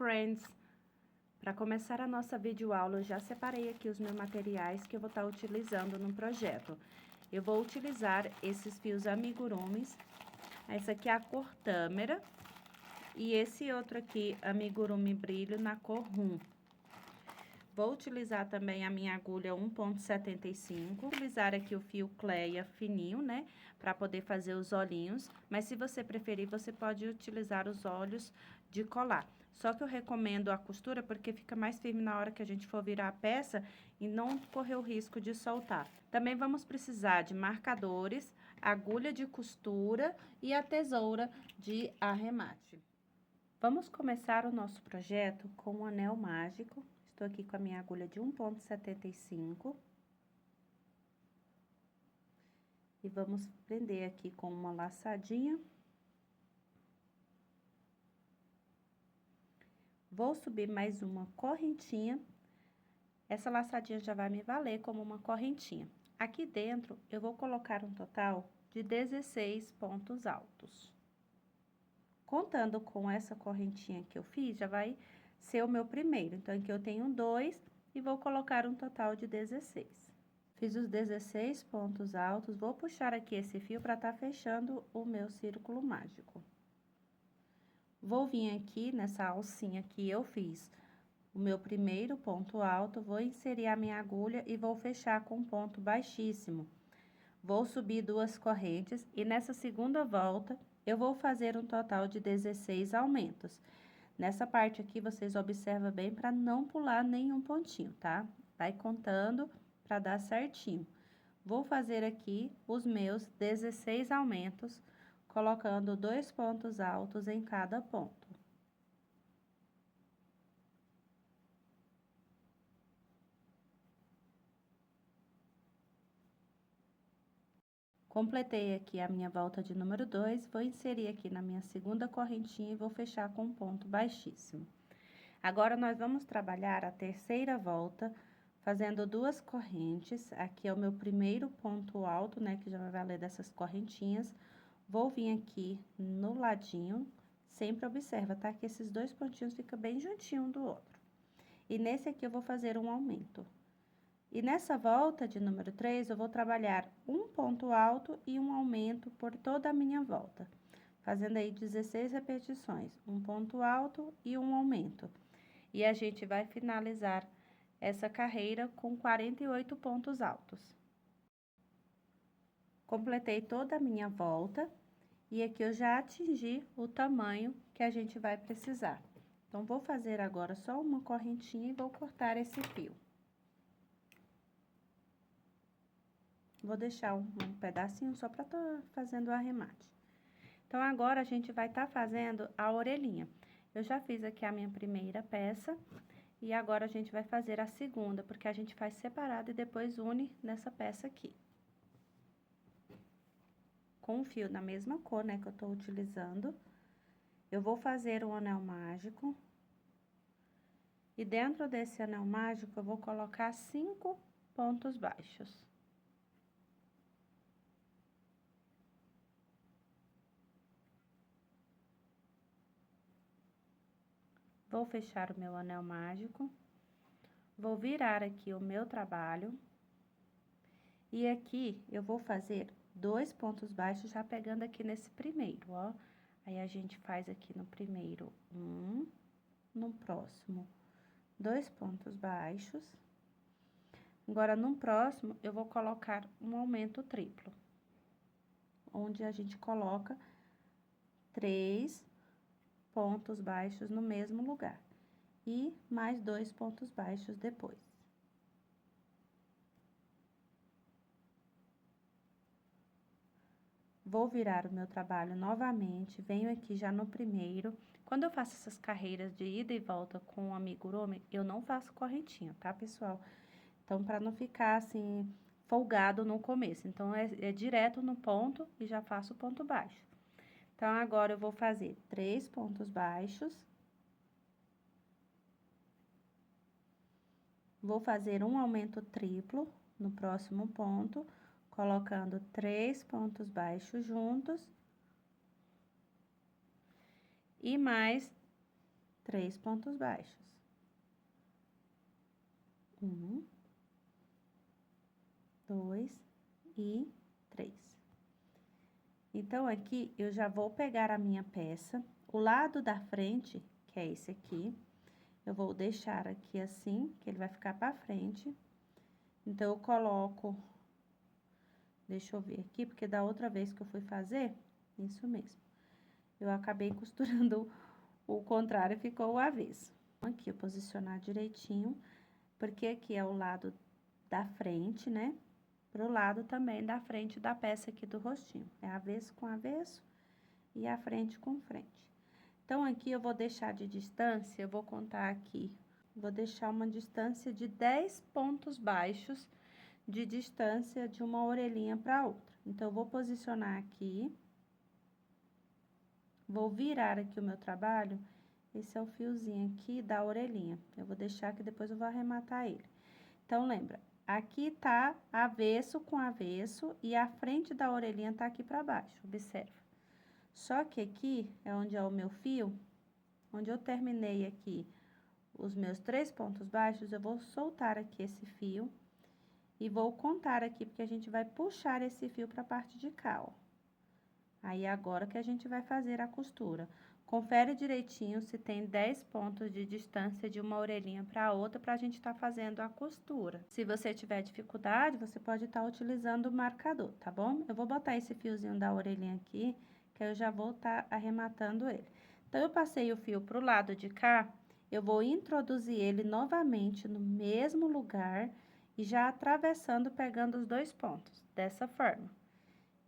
friends! Para começar a nossa videoaula, eu já separei aqui os meus materiais que eu vou estar utilizando no projeto. Eu vou utilizar esses fios amigurumis, essa aqui é a cor tâmara, e esse outro aqui, amigurumi brilho, na cor rum. Vou utilizar também a minha agulha 1,75. Vou utilizar aqui o fio Cleia fininho, né? Para poder fazer os olhinhos. Mas se você preferir, você pode utilizar os olhos de colar. Só que eu recomendo a costura porque fica mais firme na hora que a gente for virar a peça e não correr o risco de soltar. Também vamos precisar de marcadores, agulha de costura e a tesoura de arremate. Vamos começar o nosso projeto com um anel mágico. Estou aqui com a minha agulha de 1,75. E vamos prender aqui com uma laçadinha. Vou subir mais uma correntinha. Essa laçadinha já vai me valer como uma correntinha. Aqui dentro, eu vou colocar um total de 16 pontos altos. Contando com essa correntinha que eu fiz, já vai ser o meu primeiro. Então, aqui eu tenho 2 e vou colocar um total de 16. Fiz os 16 pontos altos, vou puxar aqui esse fio para estar fechando o meu círculo mágico. Vou vir aqui nessa alcinha que eu fiz o meu primeiro ponto alto, vou inserir a minha agulha e vou fechar com um ponto baixíssimo. Vou subir 2 correntes e nessa segunda volta, eu vou fazer um total de 16 aumentos. Nessa parte aqui, vocês observam bem para não pular nenhum pontinho, tá? Vai contando para dar certinho. Vou fazer aqui os meus 16 aumentos, colocando 2 pontos altos em cada ponto. Completei aqui a minha volta de número 2, vou inserir aqui na minha segunda correntinha e vou fechar com um ponto baixíssimo. Agora, nós vamos trabalhar a terceira volta, fazendo 2 correntes. Aqui é o meu primeiro ponto alto, né, que já vai valer dessas correntinhas. Vou vir aqui no ladinho, sempre observa, tá? Que esses 2 pontinhos ficam bem juntinho um do outro. E nesse aqui eu vou fazer um aumento. E nessa volta de número 3, eu vou trabalhar um ponto alto e um aumento por toda a minha volta. Fazendo aí 16 repetições, um ponto alto e um aumento. E a gente vai finalizar essa carreira com 48 pontos altos. Completei toda a minha volta e aqui eu já atingi o tamanho que a gente vai precisar. Então, vou fazer agora só uma correntinha e vou cortar esse fio. Vou deixar um pedacinho só para estar fazendo o arremate. Então, agora, a gente vai estar fazendo a orelhinha. Eu já fiz aqui a minha primeira peça, e agora a gente vai fazer a segunda, porque a gente faz separado e depois une nessa peça aqui. Com o fio da mesma cor, né, que eu tô utilizando, eu vou fazer um anel mágico. E dentro desse anel mágico, eu vou colocar 5 pontos baixos. Vou fechar o meu anel mágico, vou virar aqui o meu trabalho, e aqui eu vou fazer 2 pontos baixos já pegando aqui nesse primeiro, ó. Aí, a gente faz aqui no primeiro no próximo 2 pontos baixos. Agora, no próximo, eu vou colocar um aumento triplo, onde a gente coloca 3 pontos baixos no mesmo lugar. E mais 2 pontos baixos depois. Vou virar o meu trabalho novamente, venho aqui já no primeiro. Quando eu faço essas carreiras de ida e volta com o amigurumi, eu não faço correntinha, tá, pessoal? Então, para não ficar assim, folgado no começo. Então, é direto no ponto e já faço o ponto baixo. Então, agora, eu vou fazer 3 pontos baixos. Vou fazer um aumento triplo no próximo ponto, colocando 3 pontos baixos juntos. E mais 3 pontos baixos. 1, 2 e 3. Então, aqui, eu já vou pegar a minha peça, o lado da frente, que é esse aqui, eu vou deixar aqui assim, que ele vai ficar pra frente. Então, eu coloco, deixa eu ver aqui, porque da outra vez que eu fui fazer, isso mesmo. Eu acabei costurando o contrário, ficou o avesso. Aqui, eu posicionar direitinho, porque aqui é o lado da frente, né? Pro lado também da frente da peça aqui do rostinho. É avesso com avesso e a frente com frente. Então, aqui eu vou deixar de distância, eu vou contar aqui, vou deixar uma distância de 10 pontos baixos de distância de uma orelhinha para outra. Então, eu vou posicionar aqui, vou virar aqui o meu trabalho, esse é o fiozinho aqui da orelhinha. Eu vou deixar que depois eu vou arrematar ele. Então, lembra, aqui tá avesso com avesso e a frente da orelhinha tá aqui para baixo, observa. Só que aqui é onde é o meu fio, onde eu terminei aqui os meus 3 pontos baixos, eu vou soltar aqui esse fio e vou contar aqui, porque a gente vai puxar esse fio pra parte de cá, ó. Aí, agora que a gente vai fazer a costura. Confere direitinho se tem 10 pontos de distância de uma orelhinha para outra, pra gente tá fazendo a costura. Se você tiver dificuldade, você pode estar utilizando o marcador, tá bom? Eu vou botar esse fiozinho da orelhinha aqui, que eu já vou tá arrematando ele. Então, eu passei o fio pro lado de cá, eu vou introduzir ele novamente no mesmo lugar e já atravessando, pegando os 2 pontos, dessa forma.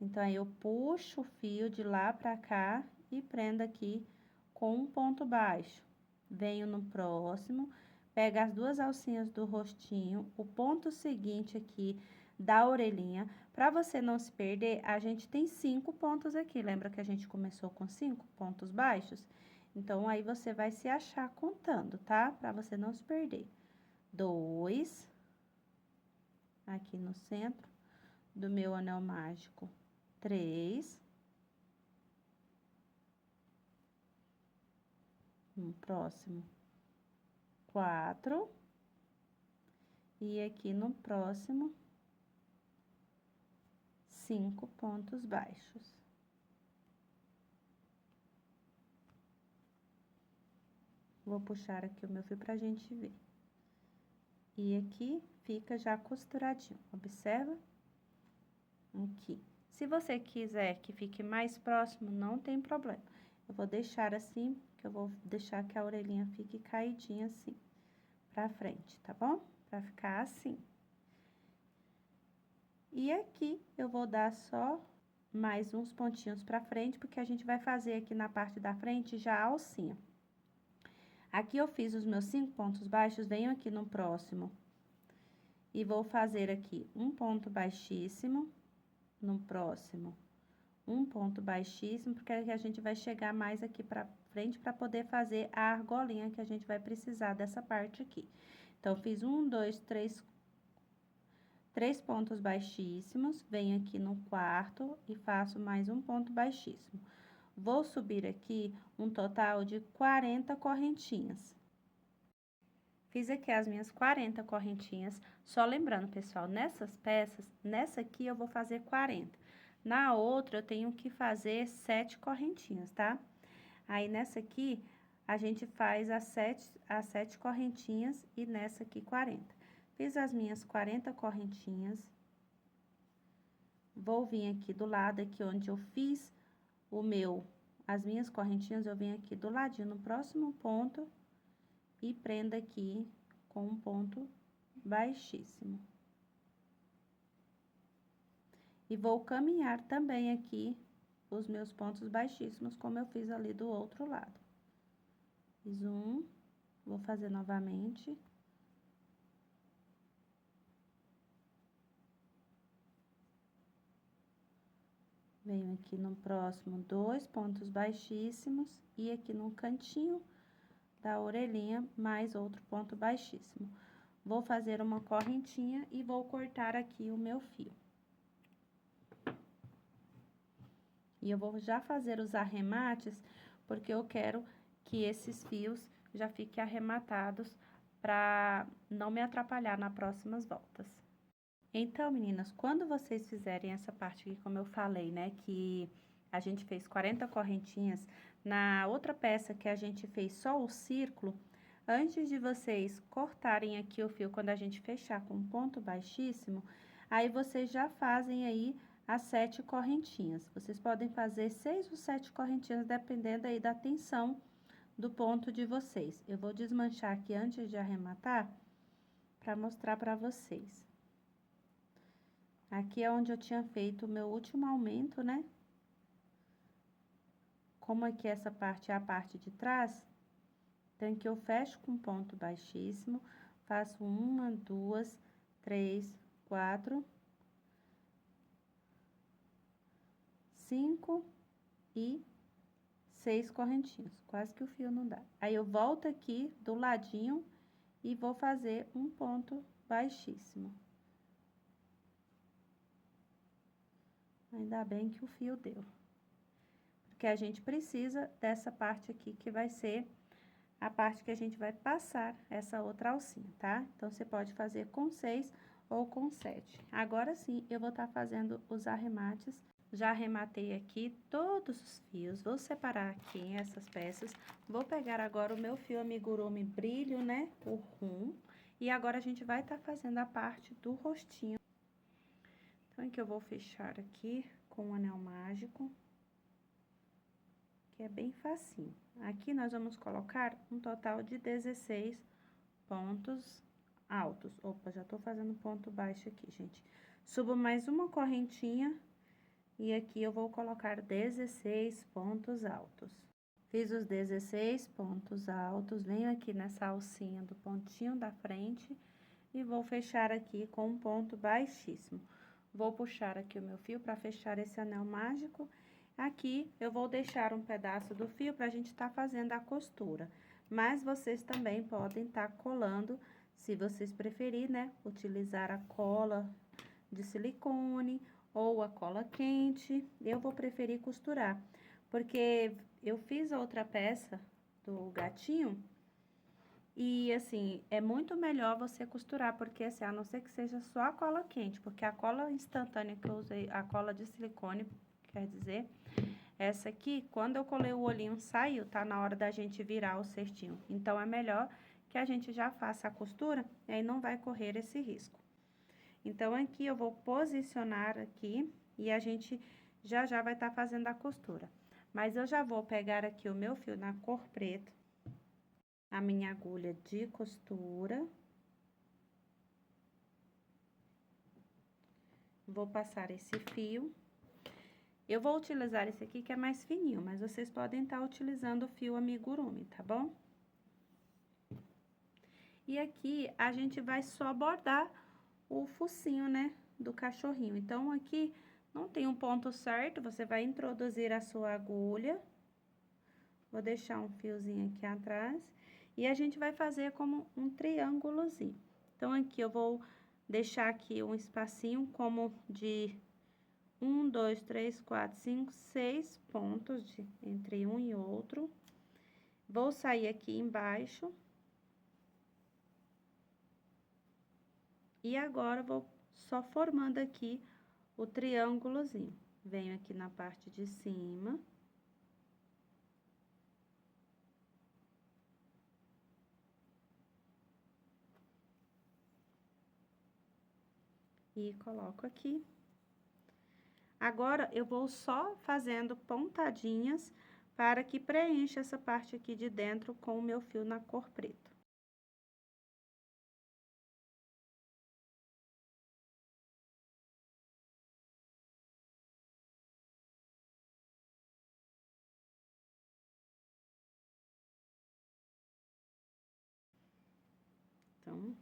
Então, aí, eu puxo o fio de lá pra cá e prendo aqui com um ponto baixo. Venho no próximo, pego as 2 alcinhas do rostinho, o ponto seguinte aqui da orelhinha. Pra você não se perder, a gente tem 5 pontos aqui. Lembra que a gente começou com 5 pontos baixos? Então, aí, você vai se achar contando, tá? Pra você não se perder. 2, aqui no centro do meu anel mágico. 3, no próximo, 4, e aqui no próximo, 5 pontos baixos. Vou puxar aqui o meu fio pra gente ver. E aqui fica já costuradinho, observa? Aqui. Se você quiser que fique mais próximo, não tem problema. Eu vou deixar assim, que eu vou deixar que a orelhinha fique caidinha assim, pra frente, tá bom? Pra ficar assim. E aqui, eu vou dar só mais uns pontinhos pra frente, porque a gente vai fazer aqui na parte da frente já a alcinha. Aqui, eu fiz os meus 5 pontos baixos, venho aqui no próximo e vou fazer aqui um ponto baixíssimo, no próximo, um ponto baixíssimo, porque aí a gente vai chegar mais aqui pra frente pra poder fazer a argolinha que a gente vai precisar dessa parte aqui. Então, fiz 1, 2, 3 pontos baixíssimos, venho aqui no quarto e faço mais um ponto baixíssimo. Vou subir aqui um total de 40 correntinhas. Fiz aqui as minhas 40 correntinhas, só lembrando, pessoal, nessas peças, nessa aqui eu vou fazer 40. Na outra, eu tenho que fazer 7 correntinhas, tá? Aí, nessa aqui, a gente faz as 7 correntinhas e nessa aqui 40. Fiz as minhas 40 correntinhas. Vou vir aqui do lado, aqui onde eu fiz as minhas correntinhas, eu venho aqui do ladinho, no próximo ponto, e prendo aqui com um ponto baixíssimo. E vou caminhar também aqui os meus pontos baixíssimos, como eu fiz ali do outro lado. Fiz um, vou fazer novamente. Venho aqui no próximo 2 pontos baixíssimos e aqui no cantinho da orelhinha, mais outro ponto baixíssimo. Vou fazer uma correntinha e vou cortar aqui o meu fio. E eu vou já fazer os arremates, porque eu quero que esses fios já fiquem arrematados para não me atrapalhar nas próximas voltas. Então, meninas, quando vocês fizerem essa parte aqui, como eu falei, né, que a gente fez 40 correntinhas, na outra peça que a gente fez só o círculo, antes de vocês cortarem aqui o fio, quando a gente fechar com um ponto baixíssimo, aí vocês já fazem aí as 7 correntinhas. Vocês podem fazer 6 ou 7 correntinhas, dependendo aí da tensão do ponto de vocês. Eu vou desmanchar aqui antes de arrematar, para mostrar para vocês. Aqui é onde eu tinha feito o meu último aumento, né? Como aqui essa parte é a parte de trás, então que eu fecho com ponto baixíssimo, faço 1, 2, 3, 4, 5 e 6 correntinhas, quase que o fio não dá. Aí, eu volto aqui do ladinho e vou fazer um ponto baixíssimo. Ainda bem que o fio deu. Porque a gente precisa dessa parte aqui, que vai ser a parte que a gente vai passar essa outra alcinha, tá? Então, você pode fazer com 6 ou com 7. Agora sim, eu vou estar fazendo os arremates. Já arrematei aqui todos os fios, vou separar aqui essas peças. Vou pegar agora o meu fio amigurumi brilho, né, o rum. E agora, a gente vai estar fazendo a parte do rostinho. Então, aqui eu vou fechar aqui com o anel mágico, que é bem facinho. Aqui, nós vamos colocar um total de 16 pontos altos. Opa, já tô fazendo ponto baixo aqui, gente. Subo mais uma correntinha e aqui eu vou colocar 16 pontos altos. Fiz os 16 pontos altos, venho aqui nessa alcinha do pontinho da frente e vou fechar aqui com um ponto baixíssimo. Vou puxar aqui o meu fio para fechar esse anel mágico. Aqui, eu vou deixar um pedaço do fio pra gente tá fazendo a costura. Mas vocês também podem tá colando, se vocês preferirem, né? Utilizar a cola de silicone ou a cola quente. Eu vou preferir costurar, porque eu fiz outra peça do gatinho e, assim, é muito melhor você costurar, porque, assim, a não ser que seja só a cola quente, porque a cola instantânea que eu usei, a cola de silicone, quer dizer, essa aqui, quando eu colei o olhinho, saiu, tá na hora da gente virar o cestinho. Então, é melhor que a gente já faça a costura, e aí não vai correr esse risco. Então, aqui eu vou posicionar aqui, e a gente já vai estar fazendo a costura. Mas eu já vou pegar aqui o meu fio na cor preta, a minha agulha de costura. Vou passar esse fio. Eu vou utilizar esse aqui, que é mais fininho, mas vocês podem estar utilizando o fio amigurumi, tá bom? E aqui, a gente vai só bordar o focinho, né, do cachorrinho. Então, aqui, não tem um ponto certo, você vai introduzir a sua agulha. Vou deixar um fiozinho aqui atrás. E a gente vai fazer como um triângulozinho. Então, aqui, eu vou deixar aqui um espacinho como de 1, 2, 3, 4, 5, 6 pontos entre um e outro. Vou sair aqui embaixo. E agora, vou só formando aqui o triângulozinho. Venho aqui na parte de cima. E coloco aqui. Agora, eu vou só fazendo pontadinhas para que preencha essa parte aqui de dentro com o meu fio na cor preta. Então,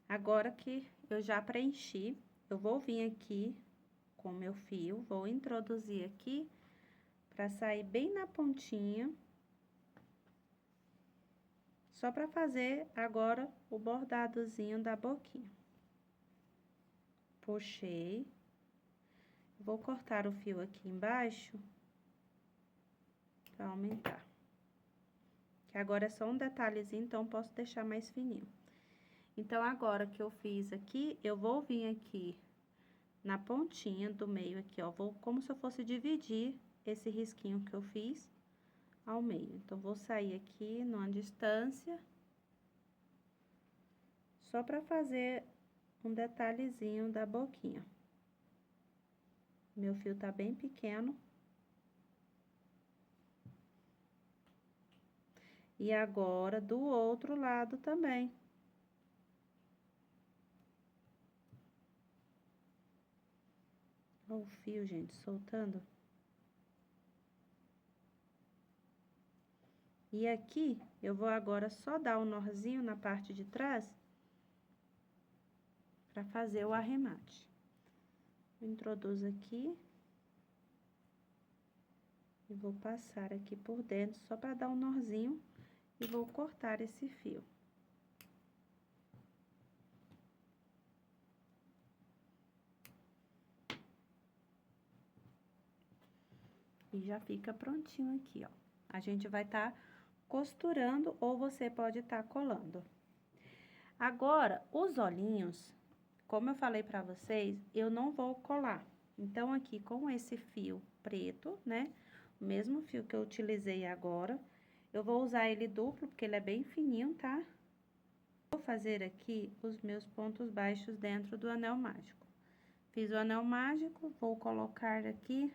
agora que eu já preenchi, eu vou vir aqui com o meu fio, vou introduzir aqui para sair bem na pontinha. Só para fazer agora o bordadozinho da boquinha. Puxei. Vou cortar o fio aqui embaixo para aumentar. que agora é só um detalhezinho, então posso deixar mais fininho. Então, agora que eu fiz aqui, eu vou vir aqui na pontinha do meio aqui, ó, vou como se eu fosse dividir esse risquinho que eu fiz ao meio. Então, vou sair aqui numa distância, só pra fazer um detalhezinho da boquinha. Meu fio tá bem pequeno. E agora, do outro lado também. Olha o fio, gente, soltando. E aqui, eu vou agora só dar um nozinho na parte de trás, pra fazer o arremate. Eu introduzo aqui. E vou passar aqui por dentro, só pra dar um nozinho, e vou cortar esse fio. E já fica prontinho aqui, ó. A gente vai tá costurando ou você pode tá colando. Agora, os olhinhos, como eu falei pra vocês, eu não vou colar. Então, aqui com esse fio preto, né, o mesmo fio que eu utilizei agora, eu vou usar ele duplo, porque ele é bem fininho, tá? Vou fazer aqui os meus pontos baixos dentro do anel mágico. Fiz o anel mágico, vou colocar aqui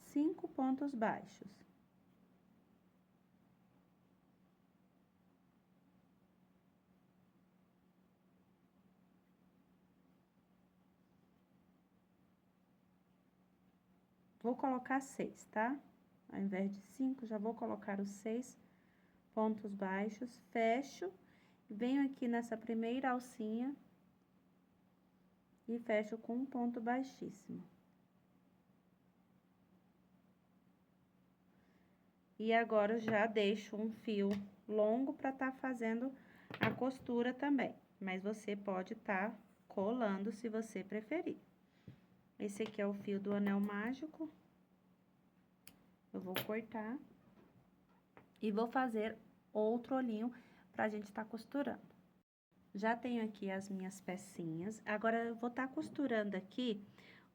5 pontos baixos. Vou colocar 6, tá? Ao invés de 5, já vou colocar os 6 pontos baixos, fecho, venho aqui nessa primeira alcinha e fecho com um ponto baixíssimo. E agora, já deixo um fio longo pra tá fazendo a costura também, mas você pode tá colando se você preferir. Esse aqui é o fio do anel mágico. Eu vou cortar e vou fazer outro olhinho pra gente tá costurando. Já tenho aqui as minhas pecinhas, agora eu vou tá costurando aqui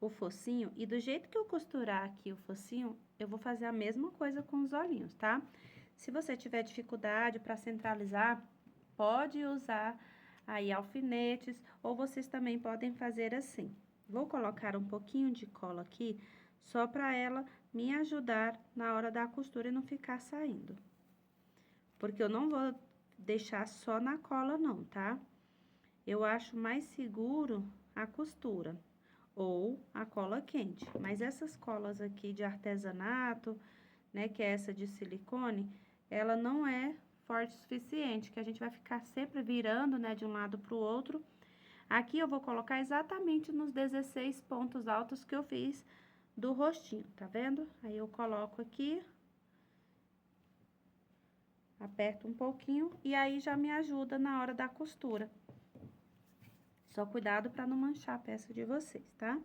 o focinho, e do jeito que eu costurar aqui o focinho, eu vou fazer a mesma coisa com os olhinhos, tá? Se você tiver dificuldade pra centralizar, pode usar aí alfinetes, ou vocês também podem fazer assim. Vou colocar um pouquinho de cola aqui, só pra ela me ajudar na hora da costura e não ficar saindo. Porque eu não vou deixar só na cola não, tá? Eu acho mais seguro a costura ou a cola quente. Mas essas colas aqui de artesanato, né, que é essa de silicone, ela não é forte o suficiente, que a gente vai ficar sempre virando, né, de um lado pro outro. Aqui eu vou colocar exatamente nos 16 pontos altos que eu fiz do rostinho, tá vendo? Aí eu coloco aqui, aperto um pouquinho e aí já me ajuda na hora da costura. Só cuidado para não manchar a peça de vocês, tá?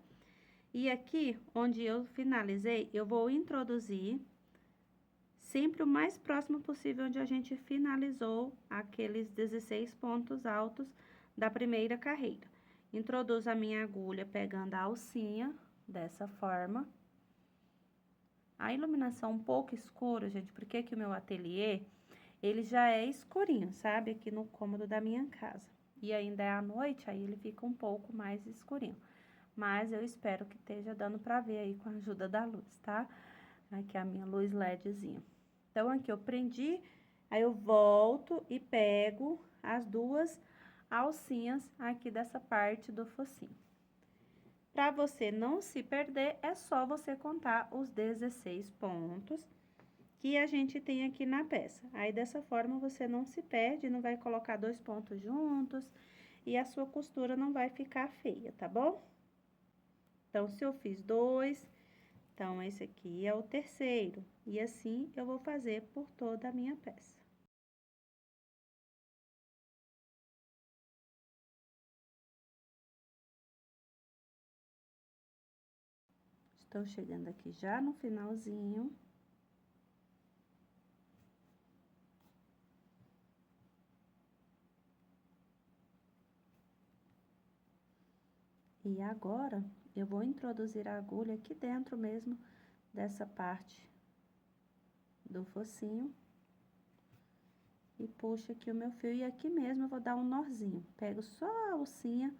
E aqui, onde eu finalizei, eu vou introduzir sempre o mais próximo possível onde a gente finalizou aqueles 16 pontos altos da primeira carreira. Introduzo a minha agulha pegando a alcinha, dessa forma. A iluminação um pouco escura, gente, porque que o meu ateliê, ele já é escurinho, sabe? Aqui no cômodo da minha casa. E ainda é à noite, aí ele fica um pouco mais escurinho. Mas eu espero que esteja dando pra ver aí com a ajuda da luz, tá? Aqui a minha luz LEDzinha. Então, aqui eu prendi, aí eu volto e pego as duas alcinhas aqui dessa parte do focinho. Pra você não se perder, é só você contar os 16 pontos que a gente tem aqui na peça. Aí, dessa forma, você não se perde, não vai colocar 2 pontos juntos e a sua costura não vai ficar feia, tá bom? Então, se eu fiz 2, então, esse aqui é o terceiro. E assim, eu vou fazer por toda a minha peça. Estou chegando aqui já no finalzinho. E agora, eu vou introduzir a agulha aqui dentro mesmo dessa parte do focinho. E puxo aqui o meu fio, e aqui mesmo eu vou dar um nozinho. Pego só a alcinha,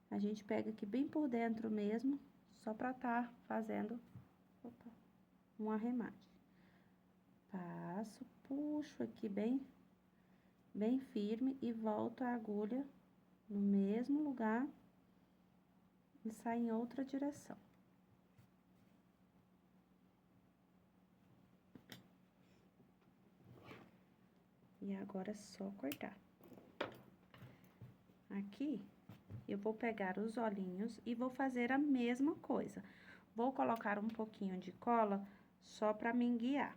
a gente pega aqui bem por dentro mesmo, só pra tá fazendo, um arremate. Passo, puxo aqui bem firme e volto a agulha no mesmo lugar e sai em outra direção. E agora é só cortar. Aqui, eu vou pegar os olhinhos e vou fazer a mesma coisa. Vou colocar um pouquinho de cola só pra me guiar.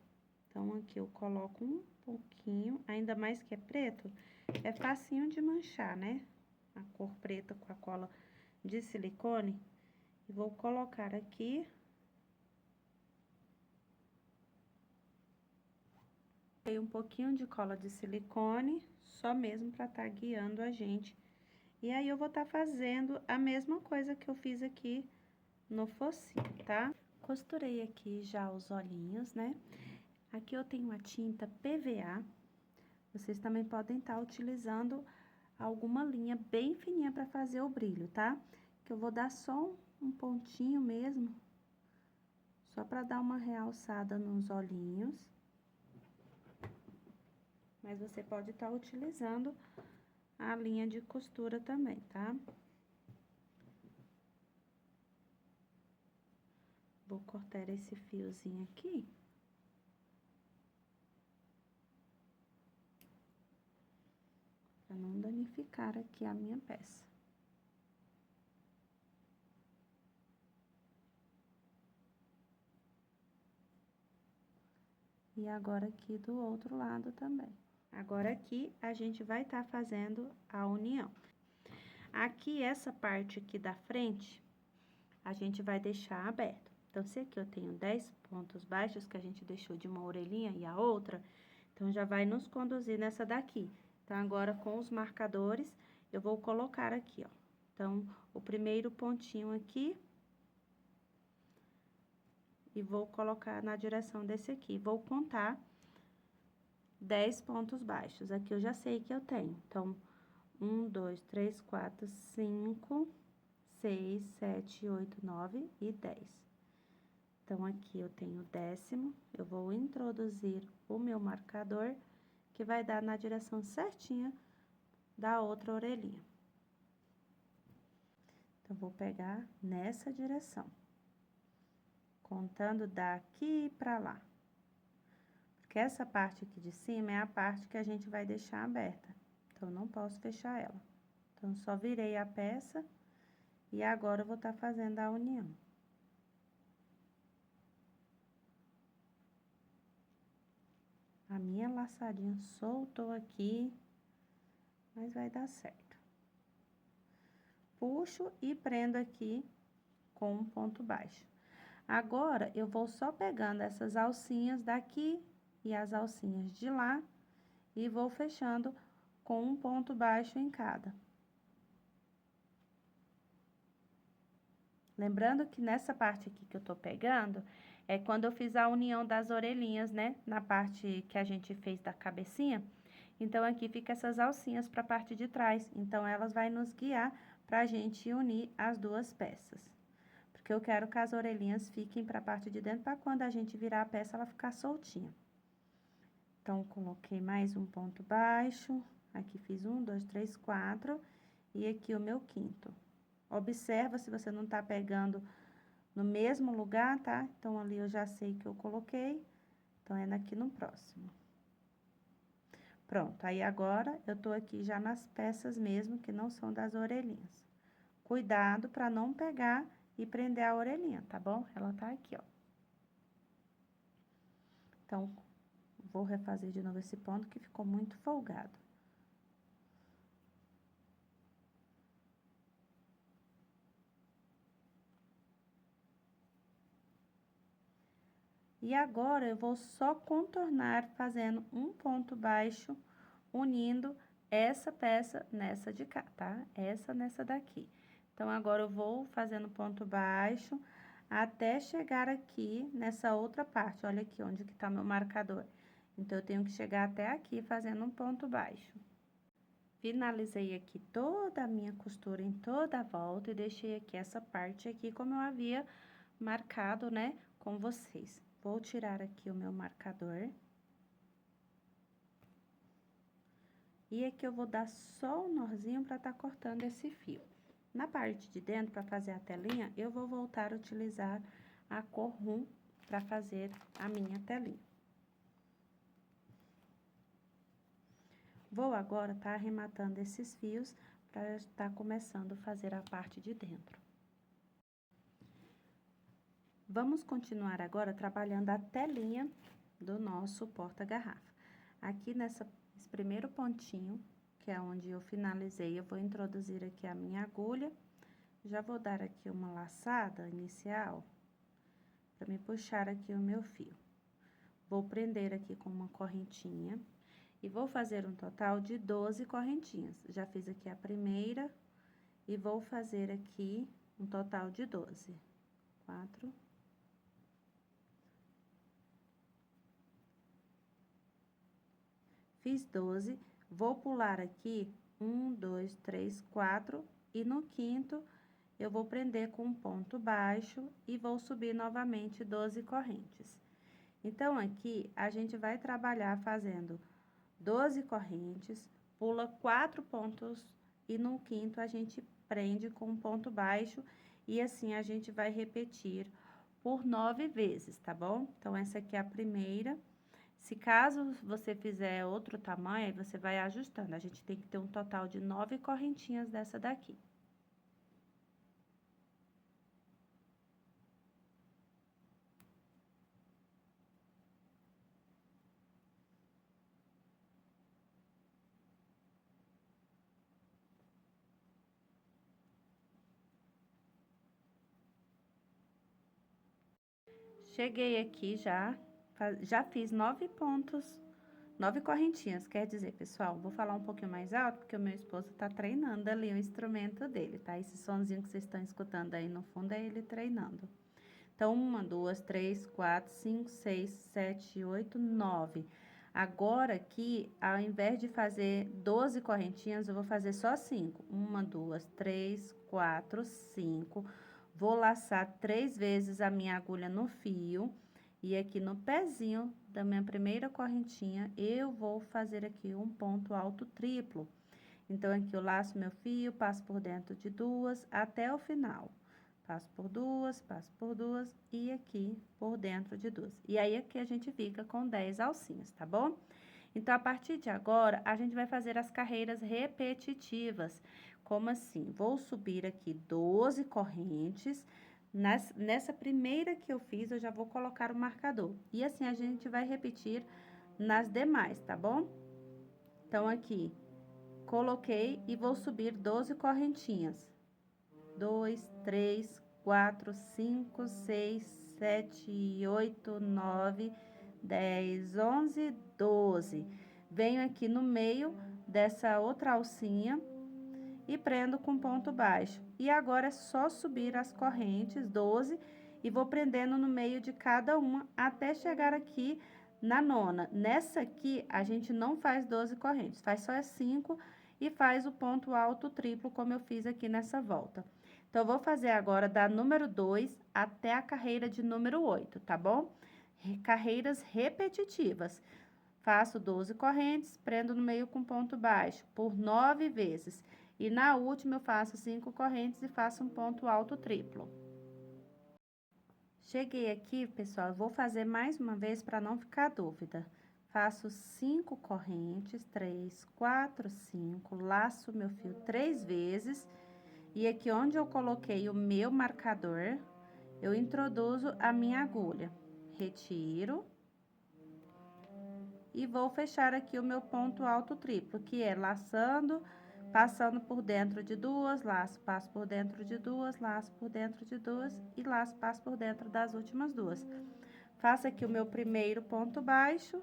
Então, aqui eu coloco um pouquinho, ainda mais que é preto, é facinho de manchar, né? A cor preta com a cola de silicone. E vou colocar aqui. Um pouquinho de cola de silicone, só mesmo pra tá guiando a gente. E aí, eu vou tá fazendo a mesma coisa que eu fiz aqui no focinho, tá? Costurei aqui já os olhinhos, né? Aqui eu tenho a tinta PVA. Vocês também podem estar utilizando alguma linha bem fininha pra fazer o brilho, tá? Que eu vou dar só um pontinho mesmo, só pra dar uma realçada nos olhinhos. Mas você pode estar utilizando a linha de costura também, tá? Vou cortar esse fiozinho aqui. Pra não danificar aqui a minha peça. E agora aqui do outro lado também. Agora aqui a gente vai estar fazendo a união. Aqui, essa parte aqui da frente, a gente vai deixar aberto. Então, se aqui eu tenho 10 pontos baixos, que a gente deixou de uma orelhinha e a outra, então, já vai nos conduzir nessa daqui. Então, agora, com os marcadores, eu vou colocar aqui, ó. Então, o primeiro pontinho aqui. E vou colocar na direção desse aqui. Vou contar 10 pontos baixos. Aqui eu já sei que eu tenho. Então, 1, 2, 3, 4, 5, 6, 7, 8, 9 e 10. Então, aqui eu tenho o 10º, eu vou introduzir o meu marcador, que vai dar na direção certinha da outra orelhinha. Então, vou pegar nessa direção, contando daqui pra lá. Porque essa parte aqui de cima é a parte que a gente vai deixar aberta. Então, não posso fechar ela. Então, só virei a peça e agora eu vou estar fazendo a união. A minha laçadinha soltou aqui, mas vai dar certo. Puxo e prendo aqui com um ponto baixo. Agora, eu vou só pegando essas alcinhas daqui e as alcinhas de lá e vou fechando com um ponto baixo em cada. Lembrando que nessa parte aqui que eu tô pegando, é quando eu fiz a união das orelhinhas, né? Na parte que a gente fez da cabecinha. Então, aqui fica essas alcinhas pra parte de trás. Então, elas vai nos guiar pra gente unir as duas peças. Porque eu quero que as orelhinhas fiquem pra parte de dentro, pra quando a gente virar a peça, ela ficar soltinha. Então, coloquei mais um ponto baixo. Aqui fiz 1, 2, 3, 4. E aqui o meu quinto. Observa se você não tá pegando no mesmo lugar, tá? Então, ali eu já sei que eu coloquei. Então, é aqui no próximo. Pronto, aí agora, eu tô aqui já nas peças mesmo, que não são das orelhinhas. Cuidado pra não pegar e prender a orelhinha, tá bom? Ela tá aqui, ó. Então, vou refazer de novo esse ponto, que ficou muito folgado. E agora, eu vou só contornar fazendo um ponto baixo, unindo essa peça nessa de cá, tá? Essa nessa daqui. Então, agora eu vou fazendo ponto baixo até chegar aqui nessa outra parte. Olha aqui onde que tá meu marcador. Então, eu tenho que chegar até aqui fazendo um ponto baixo. Finalizei aqui toda a minha costura em toda a volta e deixei aqui essa parte aqui como eu havia marcado, né, com vocês. Vou tirar aqui o meu marcador. E aqui eu vou dar só um nozinho para tá cortando esse fio. Na parte de dentro, para fazer a telinha, eu vou voltar a utilizar a cor rum para fazer a minha telinha. Vou agora tá arrematando esses fios para estar começando a fazer a parte de dentro. Vamos continuar agora trabalhando a telinha do nosso porta-garrafa. Aqui nesse primeiro pontinho, que é onde eu finalizei, eu vou introduzir aqui a minha agulha. Já vou dar aqui uma laçada inicial para me puxar aqui o meu fio. Vou prender aqui com uma correntinha. E vou fazer um total de 12 correntinhas. Já fiz aqui a primeira e vou fazer aqui um total de 12. 4. Fiz 12, vou pular aqui 1, 2, 3, 4 e no quinto eu vou prender com um ponto baixo e vou subir novamente 12 correntes. Então, aqui a gente vai trabalhar fazendo 12 correntes, pula 4 pontos e no quinto a gente prende com um ponto baixo e assim a gente vai repetir por 9 vezes, tá bom? Então, essa aqui é a primeira. Se caso você fizer outro tamanho, aí você vai ajustando. A gente tem que ter um total de 9 correntinhas dessa daqui. Cheguei aqui já fiz 9 pontos, 9 correntinhas, quer dizer, pessoal, vou falar um pouquinho mais alto, porque o meu esposo tá treinando ali o instrumento dele, tá? Esse sonzinho que vocês estão escutando aí no fundo é ele treinando. Então, 1, 2, 3, 4, 5, 6, 7, 8, 9. Agora, aqui, ao invés de fazer 12 correntinhas, eu vou fazer só 5. 1, 2, 3, 4, 5. Vou laçar 3 vezes a minha agulha no fio. E aqui no pezinho da minha primeira correntinha, eu vou fazer aqui um ponto alto triplo. Então, aqui eu laço meu fio, passo por dentro de 2 até o final. Passo por 2 e aqui por dentro de 2. E aí, aqui a gente fica com 10 alcinhas, tá bom? Então, a partir de agora, a gente vai fazer as carreiras repetitivas. Como assim? Vou subir aqui 12 correntes. Nessa primeira que eu fiz, eu já vou colocar o marcador. E assim, a gente vai repetir nas demais, tá bom? Então, aqui, coloquei e vou subir 12 correntinhas. 2, 3, 4, 5, 6, 7, 8, 9, 10, 11, 12. Venho aqui no meio dessa outra alcinha e prendo com ponto baixo. E agora é só subir as correntes, 12, e vou prendendo no meio de cada uma até chegar aqui na nona. Nessa aqui, a gente não faz 12 correntes, faz só 5 e faz o ponto alto triplo, como eu fiz aqui nessa volta. Então, eu vou fazer agora da número 2 até a carreira de número 8, tá bom? Carreiras repetitivas. Faço 12 correntes, prendo no meio com ponto baixo por 9 vezes. E na última, eu faço 5 correntes e faço um ponto alto triplo. Cheguei aqui, pessoal, eu vou fazer mais uma vez para não ficar dúvida. Faço 5 correntes, 3, 4, 5, laço meu fio 3 vezes. E aqui onde eu coloquei o meu marcador, eu introduzo a minha agulha. Retiro. E vou fechar aqui o meu ponto alto triplo, que é laçando, passando por dentro de 2, laço, passo por dentro de 2, laço por dentro de 2 e laço, passo por dentro das últimas 2. Faço aqui o meu primeiro ponto baixo,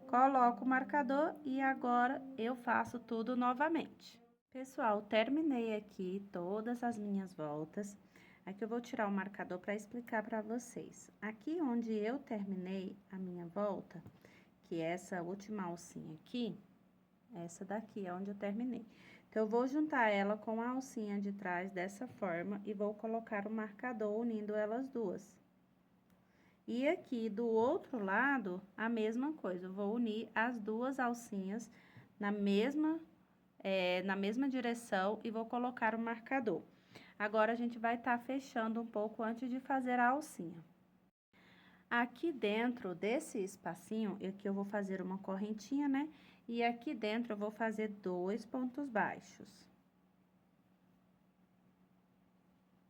coloco o marcador e agora eu faço tudo novamente. Pessoal, terminei aqui todas as minhas voltas. Aqui eu vou tirar o marcador para explicar para vocês. Aqui onde eu terminei a minha volta, que é essa última alcinha aqui, essa daqui é onde eu terminei. Então, eu vou juntar ela com a alcinha de trás dessa forma e vou colocar o marcador unindo elas duas. E aqui do outro lado, a mesma coisa, eu vou unir as duas alcinhas na mesma direção e vou colocar o marcador. Agora, a gente vai estar fechando um pouco antes de fazer a alcinha. Aqui dentro desse espacinho, aqui eu vou fazer uma correntinha, né? E aqui dentro eu vou fazer 2 pontos baixos.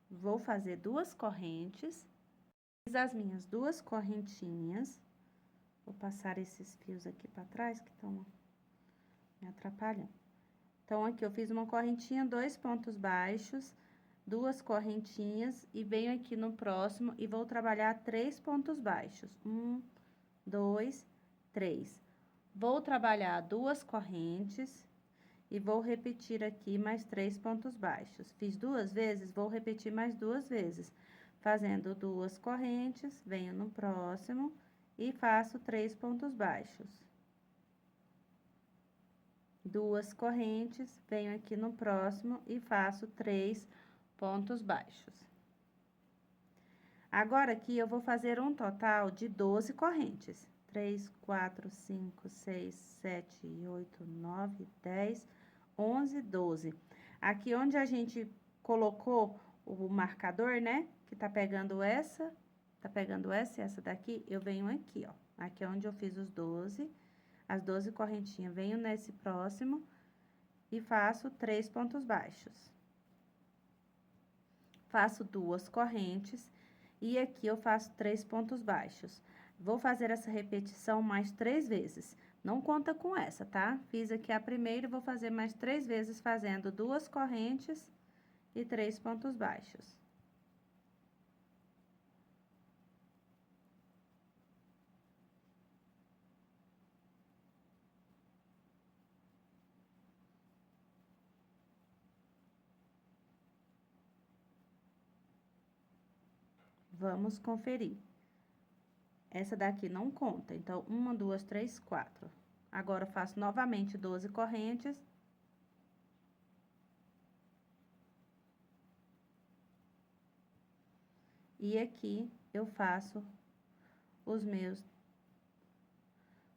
Vou fazer 2 correntes. Fiz as minhas 2 correntinhas. Vou passar esses fios aqui para trás que estão me atrapalhando. Então, aqui eu fiz uma correntinha, 2 pontos baixos, 2 correntinhas, e venho aqui no próximo e vou trabalhar 3 pontos baixos. 1, 2, 3. Vou trabalhar 2 correntes e vou repetir aqui mais 3 pontos baixos. Fiz 2 vezes, vou repetir mais 2 vezes. Fazendo 2 correntes, venho no próximo e faço 3 pontos baixos. 2 correntes, venho aqui no próximo e faço 3 pontos baixos. Agora, aqui, eu vou fazer um total de 12 correntes. 3, 4, 5, 6, 7, 8, 9, 10, 11, 12. Aqui, onde a gente colocou o marcador, né? Que tá pegando essa e essa daqui, eu venho aqui, ó. Aqui é onde eu fiz os 12. As 12 correntinhas, venho nesse próximo e faço 3 pontos baixos. Faço 2 correntes e aqui eu faço 3 pontos baixos. Vou fazer essa repetição mais 3 vezes. Não conta com essa, tá? Fiz aqui a primeira e vou fazer mais 3 vezes, fazendo 2 correntes e 3 pontos baixos. Vamos conferir. Essa daqui não conta, então, 1, 2, 3, 4. Agora, eu faço novamente 12 correntes. E aqui, eu faço os meus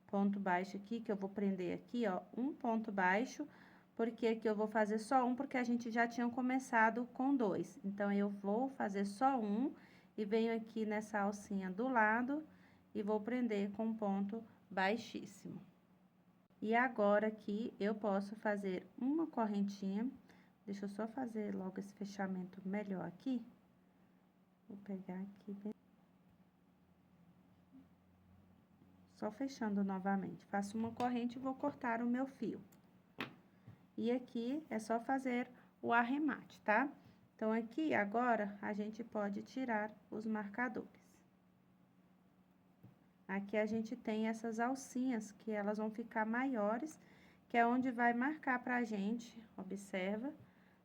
ponto baixo aqui, que eu vou prender aqui, ó, um ponto baixo, porque aqui eu vou fazer só um, porque a gente já tinha começado com 2. Então, eu vou fazer só um e venho aqui nessa alcinha do lado e vou prender com um ponto baixíssimo. E agora, aqui, eu posso fazer uma correntinha. Deixa eu só fazer logo esse fechamento melhor aqui. Vou pegar aqui bem... Só fechando novamente. Faço uma corrente e vou cortar o meu fio. E aqui, é só fazer o arremate, tá? Então, aqui, agora, a gente pode tirar os marcadores. Aqui, a gente tem essas alcinhas, que elas vão ficar maiores, que é onde vai marcar pra gente, observa,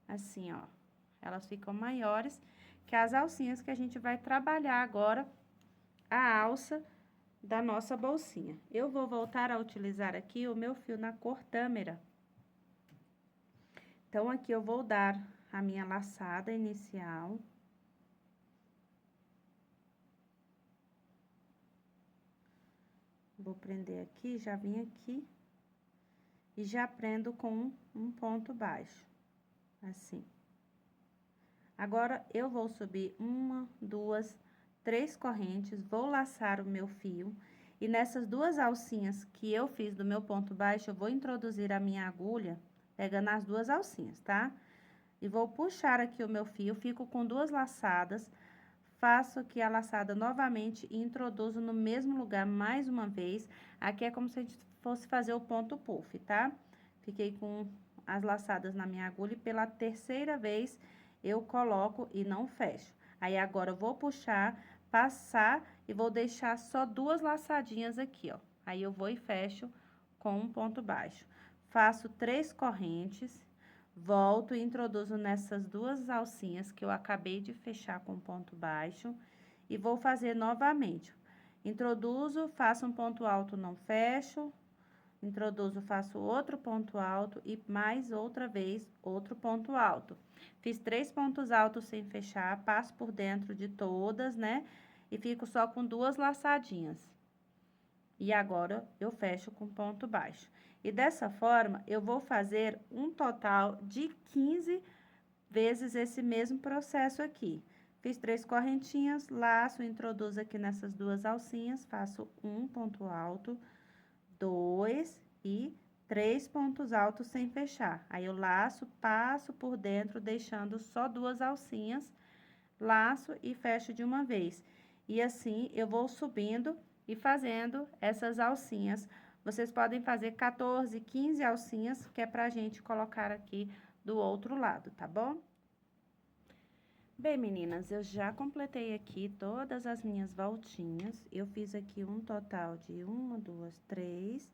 assim, ó. Elas ficam maiores que as alcinhas que a gente vai trabalhar agora a alça da nossa bolsinha. Eu vou voltar a utilizar aqui o meu fio na cor tâmara. Então, aqui eu vou dar a minha laçada inicial. Vou prender aqui, já vim aqui. E já prendo com um ponto baixo, assim. Agora, eu vou subir 1, 2, 3 correntes, vou laçar o meu fio. E nessas 2 alcinhas que eu fiz do meu ponto baixo, eu vou introduzir a minha agulha, pegando as 2 alcinhas, tá? E vou puxar aqui o meu fio, fico com 2 laçadas, faço aqui a laçada novamente e introduzo no mesmo lugar mais uma vez. Aqui é como se a gente fosse fazer o ponto puff, tá? Fiquei com as laçadas na minha agulha e pela terceira vez eu coloco e não fecho. Aí, agora, eu vou puxar, passar e vou deixar só 2 laçadinhas aqui, ó. Aí, eu vou e fecho com um ponto baixo. Faço 3 correntes, volto e introduzo nessas duas alcinhas que eu acabei de fechar com ponto baixo e vou fazer novamente. Introduzo, faço um ponto alto, não fecho, introduzo, faço outro ponto alto e mais outra vez outro ponto alto. Fiz 3 pontos altos sem fechar, passo por dentro de todas, né? E fico só com 2 laçadinhas. E agora, eu fecho com ponto baixo. E dessa forma, eu vou fazer um total de 15 vezes esse mesmo processo aqui. Fiz 3 correntinhas, laço, introduzo aqui nessas duas alcinhas, faço um ponto alto, 2 e 3 pontos altos sem fechar. Aí, eu laço, passo por dentro, deixando só 2 alcinhas, laço e fecho de uma vez. E assim, eu vou subindo e fazendo essas alcinhas. Vocês podem fazer 14, 15 alcinhas, que é pra gente colocar aqui do outro lado, tá bom? Bem, meninas, eu já completei aqui todas as minhas voltinhas. Eu fiz aqui um total de 1, 2, 3,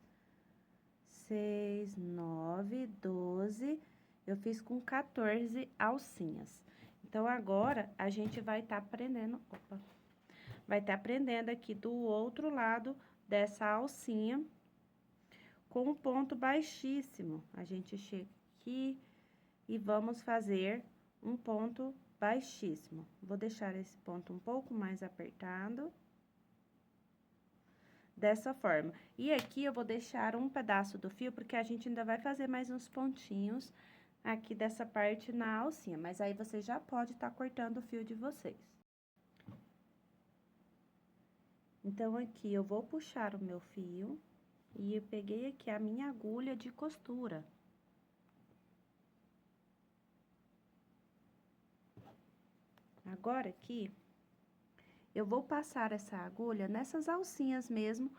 6, 9, 12. Eu fiz com 14 alcinhas. Então, agora, a gente vai tá aprendendo... Opa! Vai tá aprendendo aqui do outro lado dessa alcinha, com um ponto baixíssimo. A gente chega aqui e vamos fazer um ponto baixíssimo. Vou deixar esse ponto um pouco mais apertado. Dessa forma. E aqui, eu vou deixar um pedaço do fio, porque a gente ainda vai fazer mais uns pontinhos aqui dessa parte na alcinha. Mas aí, você já pode tá cortando o fio de vocês. Então, aqui, eu vou puxar o meu fio e eu peguei aqui a minha agulha de costura. Agora, aqui, eu vou passar essa agulha nessas alcinhas mesmo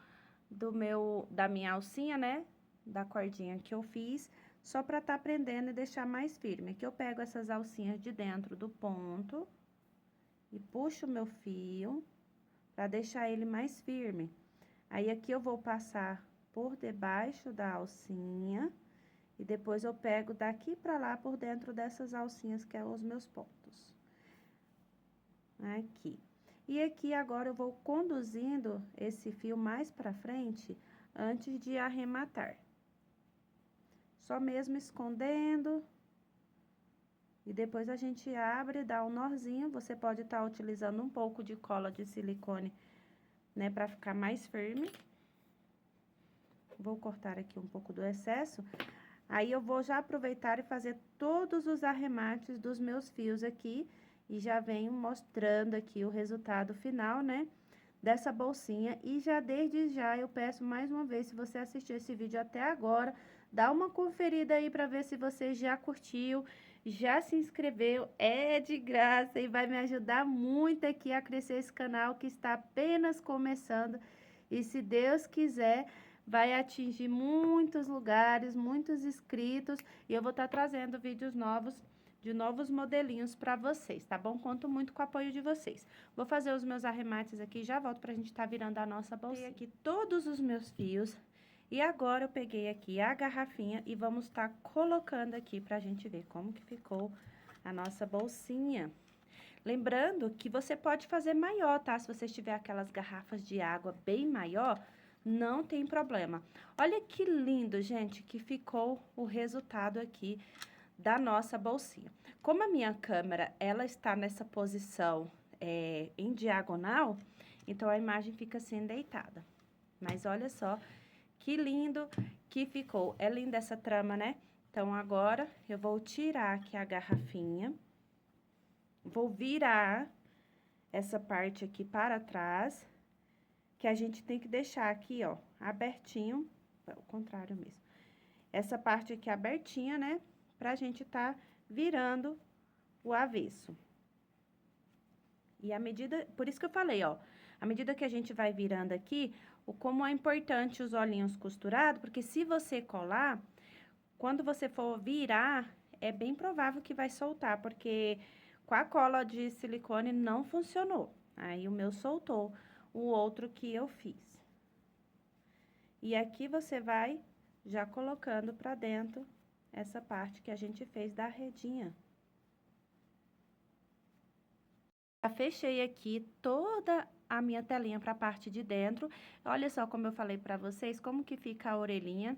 da minha alcinha, né? Da cordinha que eu fiz, só pra tá prendendo e deixar mais firme. Aqui, eu pego essas alcinhas de dentro do ponto e puxo o meu fio pra deixar ele mais firme. Aí, aqui, eu vou passar por debaixo da alcinha e depois eu pego daqui pra lá por dentro dessas alcinhas, que é os meus pontos. Aqui. E aqui, agora, eu vou conduzindo esse fio mais pra frente, antes de arrematar. Só mesmo escondendo. E depois, a gente abre, dá um nozinho. Você pode estar utilizando um pouco de cola de silicone, né, pra ficar mais firme. Vou cortar aqui um pouco do excesso. Aí, eu vou já aproveitar e fazer todos os arremates dos meus fios aqui. E já venho mostrando aqui o resultado final, né, dessa bolsinha. E já, desde já, eu peço mais uma vez, se você assistiu esse vídeo até agora, dá uma conferida aí pra ver se você já curtiu, já se inscreveu. É de graça e vai me ajudar muito aqui a crescer esse canal que está apenas começando. E se Deus quiser, vai atingir muitos lugares, muitos inscritos. E eu vou estar trazendo vídeos novos, de novos modelinhos pra vocês, tá bom? Conto muito com o apoio de vocês. Vou fazer os meus arremates aqui, já volto pra gente tá virando a nossa bolsinha. Peguei aqui todos os meus fios, e agora eu peguei aqui a garrafinha e vamos tá colocando aqui pra gente ver como que ficou a nossa bolsinha. Lembrando que você pode fazer maior, tá? Se você tiver aquelas garrafas de água bem maior, não tem problema. Olha que lindo, gente, que ficou o resultado aqui da nossa bolsinha. Como a minha câmera, ela está nessa posição em diagonal, então a imagem fica assim deitada. Mas olha só que lindo que ficou. É linda essa trama, né? Então, agora, eu vou tirar aqui a garrafinha, vou virar essa parte aqui para trás, que a gente tem que deixar aqui, ó, abertinho, ao contrário mesmo. Essa parte aqui abertinha, né? Pra gente tá virando o avesso. E à medida, por isso que eu falei, ó, à medida que a gente vai virando aqui, como é importante os olhinhos costurados, porque se você colar, quando você for virar, é bem provável que vai soltar, porque com a cola de silicone não funcionou. Aí, o meu soltou, o outro que eu fiz. E aqui, você vai já colocando pra dentro essa parte que a gente fez da redinha. Já fechei aqui toda a minha telinha para a parte de dentro. Olha só como eu falei para vocês, como que fica a orelhinha.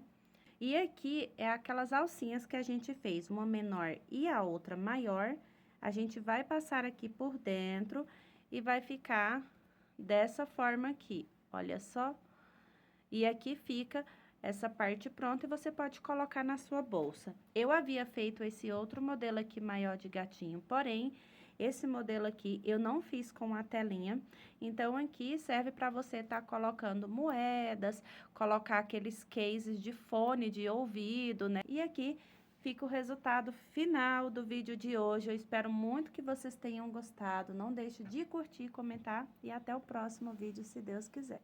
E aqui é aquelas alcinhas que a gente fez, uma menor e a outra maior. A gente vai passar aqui por dentro e vai ficar dessa forma aqui, olha só. E aqui fica essa parte pronta e você pode colocar na sua bolsa. Eu havia feito esse outro modelo aqui maior de gatinho, porém, esse modelo aqui eu não fiz com a telinha, então aqui serve para você estar colocando moedas, colocar aqueles cases de fone de ouvido, né? E aqui fica o resultado final do vídeo de hoje. Eu espero muito que vocês tenham gostado. Não deixe de curtir, comentar e até o próximo vídeo, se Deus quiser.